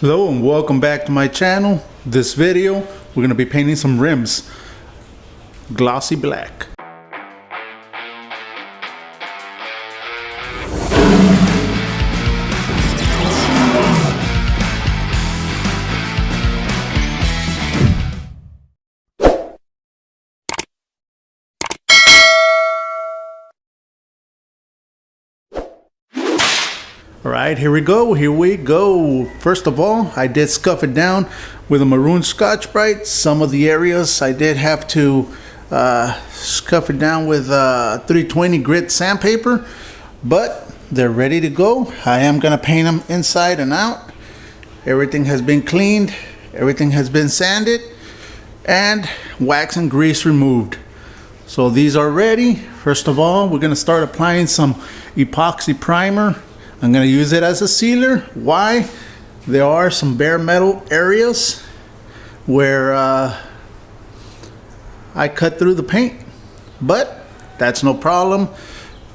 Hello and welcome back to my channel. This video we're going to be painting some rims glossy black. Alright, here we go. First of all, I did scuff it down with a maroon Scotch-Brite. Some of the areas I did have to scuff it down with 320 grit sandpaper, but they're ready to go. I am going to paint them inside and out. Everything has been cleaned, everything has been sanded, and wax and grease removed. So these are ready. First of all, we're going to start applying some epoxy primer. I'm going to use it as a sealer. Why? There are some bare metal areas where I cut through the paint, but that's no problem.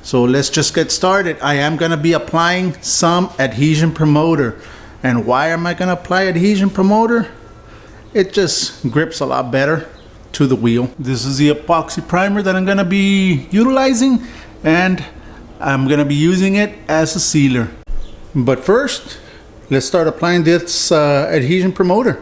So let's just get started. I am going to be applying some adhesion promoter. And why am I going to apply adhesion promoter? It just grips a lot better to the wheel. This is the epoxy primer that I'm going to be utilizing, and I'm going to be using it as a sealer. But first, let's start applying this adhesion promoter.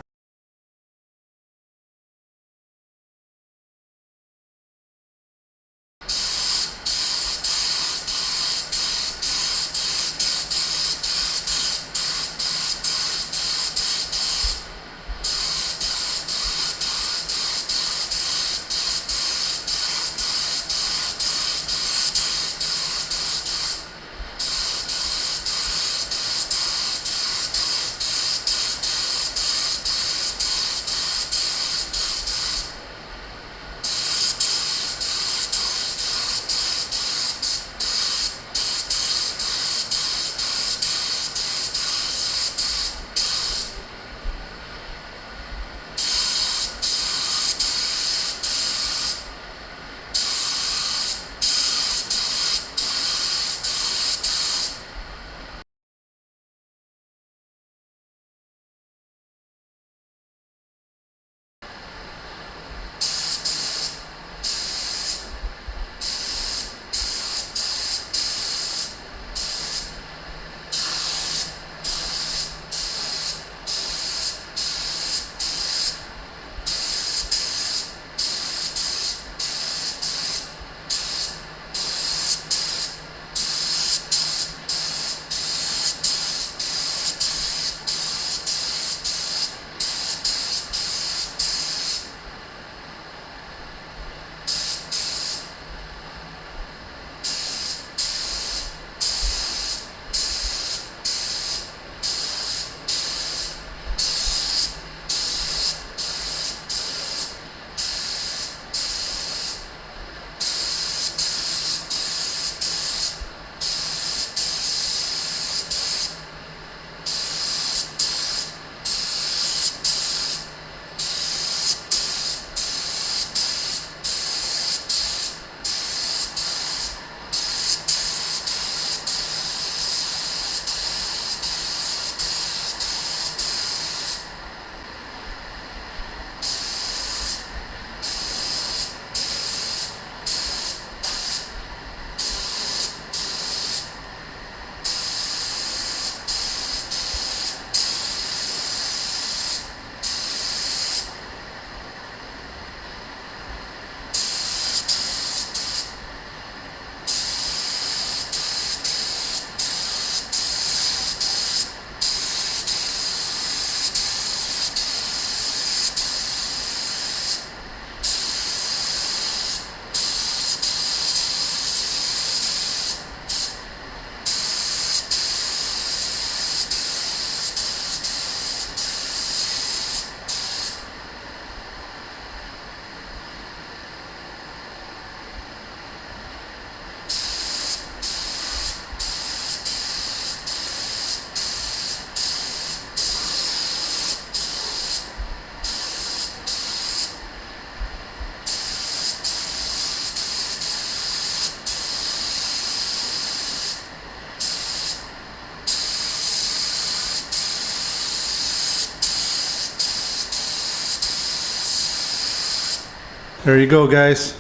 There you go, guys.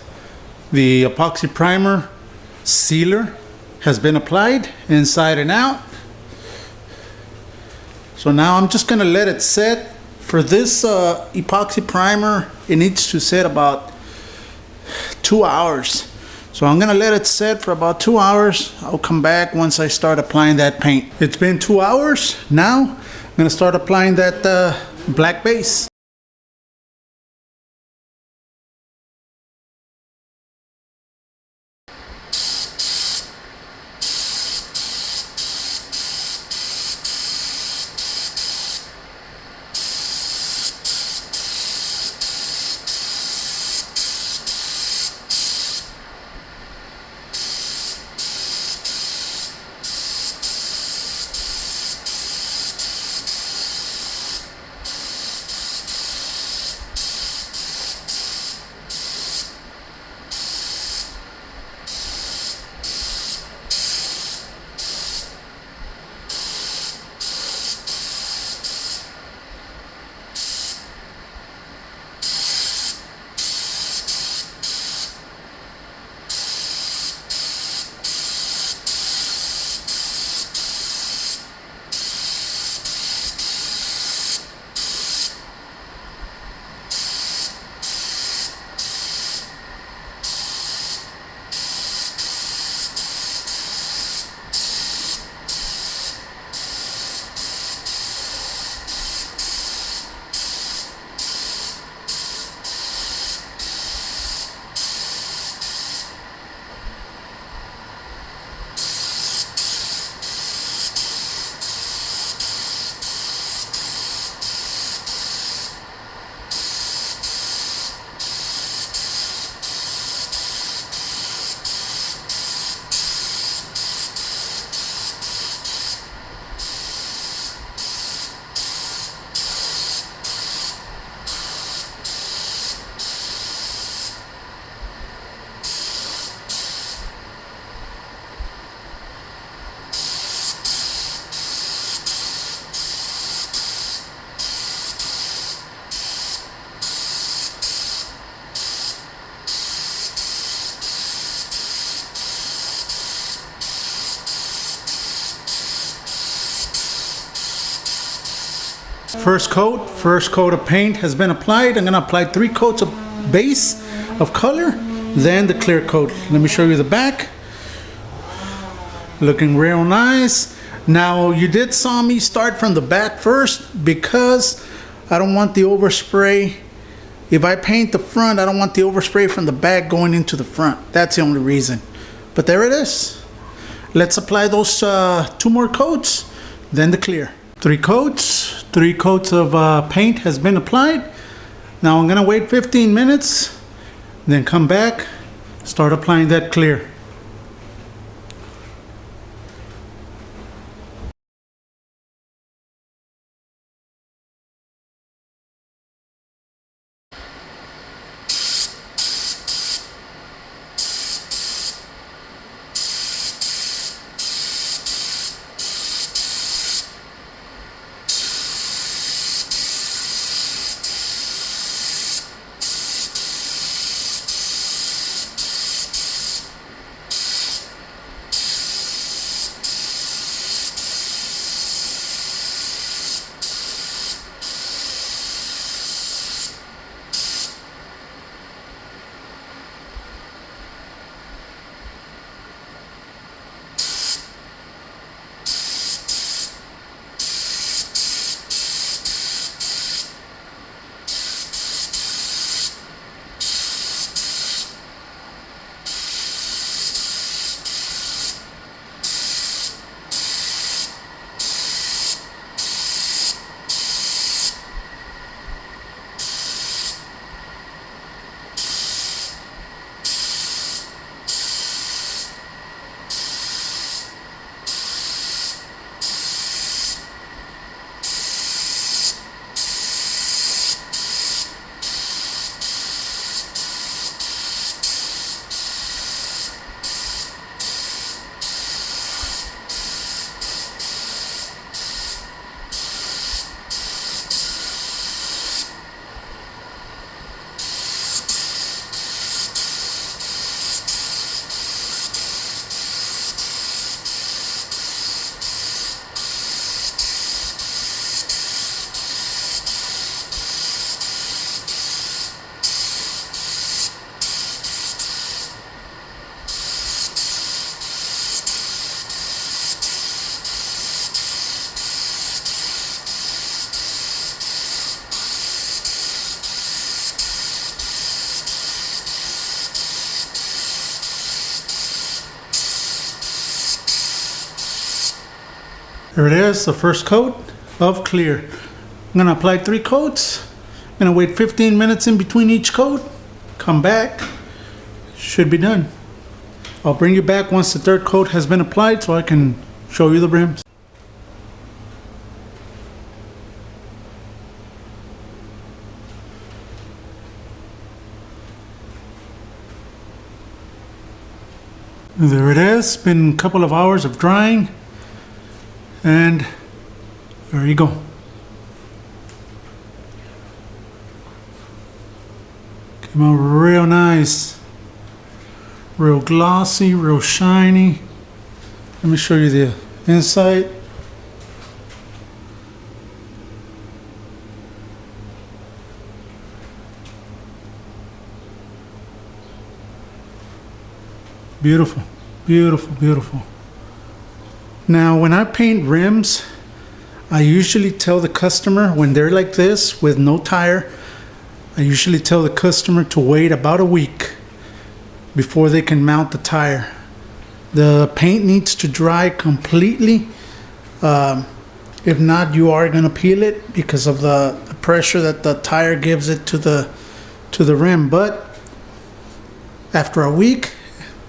The epoxy primer sealer has been applied inside and out. So now I'm just gonna let it set. For this epoxy primer, it needs to set about 2 hours. So I'm gonna let it set for about 2 hours. I'll come back once I start applying that paint. It's been 2 hours. Now I'm gonna start applying that black base. First coat of paint has been applied. I'm gonna apply 3 coats of base of color, then the clear coat. Let me show you the back. Looking real nice. Now you did saw me start from the back first because I don't want the overspray. If I paint the front, I don't want the overspray from the back going into the front. That's the only reason. But there it is. Let's apply those 2 more coats, then the clear. 3 coats of paint has been applied. Now I'm gonna wait 15 minutes, then come back, start applying that clear. Here it is, the first coat of clear. I'm gonna apply 3 coats. I'm gonna wait 15 minutes in between each coat. Come back, should be done. I'll bring you back once the 3rd coat has been applied so I can show you the rims. There it is, been a couple of hours of drying, and there you go. Came out real nice, real glossy, real shiny. Let me show you the inside. Beautiful, beautiful, beautiful. Now, when I paint rims, I usually tell the customer, when they're like this with no tire, I usually tell the customer to wait about a week before they can mount the tire. The paint needs to dry completely. If not, you are going to peel it because of the pressure that the tire gives it to the rim. But after a week,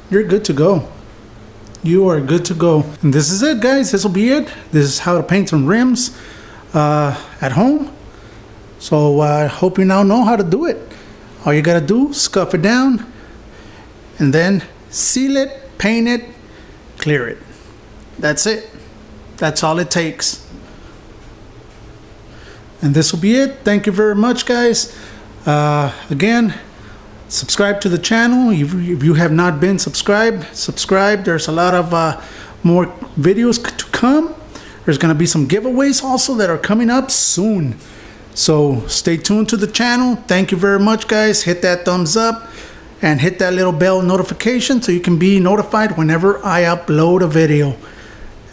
you're good to go. You are good to go. And this is it, guys. This will be it. This is how to paint some rims at home. So I hope you now know how to do it. All you gotta do, scuff it down, and then seal it, paint it, clear it. That's it. That's all it takes. And this will be it. Thank you very much, guys. Again, subscribe to the channel. If you have not been subscribed, subscribe. There's a lot of more videos to come. There's gonna be some giveaways also that are coming up soon. So stay tuned to the channel. Thank you very much, guys. Hit that thumbs up and hit that little bell notification so you can be notified whenever I upload a video.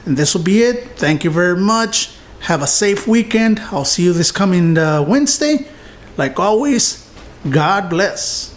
And this will be it. Thank you very much. Have a safe weekend. I'll see you this coming Wednesday. Like always, God bless.